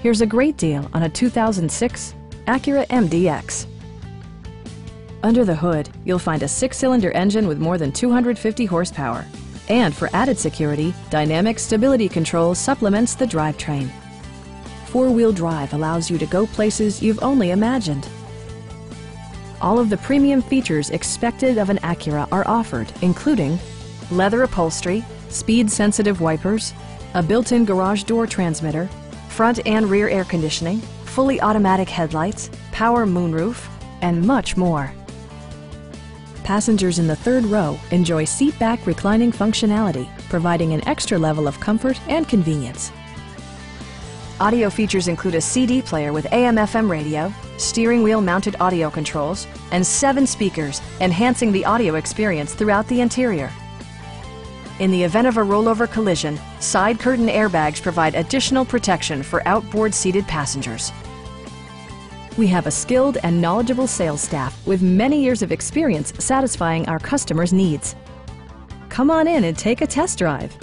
Here's a great deal on a 2006 Acura MDX. Under the hood, you'll find a 6-cylinder engine with more than 250 horsepower. And for added security, Dynamic Stability Control supplements the drivetrain. 4-wheel drive allows you to go places you've only imagined. All of the premium features expected of an Acura are offered, including leather upholstery, speed-sensitive wipers, a built-in garage door transmitter, front and rear air conditioning, fully automatic headlights, power moonroof, and much more. Passengers in the third row enjoy seat-back reclining functionality, providing an extra level of comfort and convenience. Audio features include a CD player with AM/FM radio, steering wheel mounted audio controls, and 7 speakers, enhancing the audio experience throughout the interior. In the event of a rollover collision, side curtain airbags provide additional protection for outboard seated passengers. We have a skilled and knowledgeable sales staff with many years of experience satisfying our customers' needs. Come on in and take a test drive.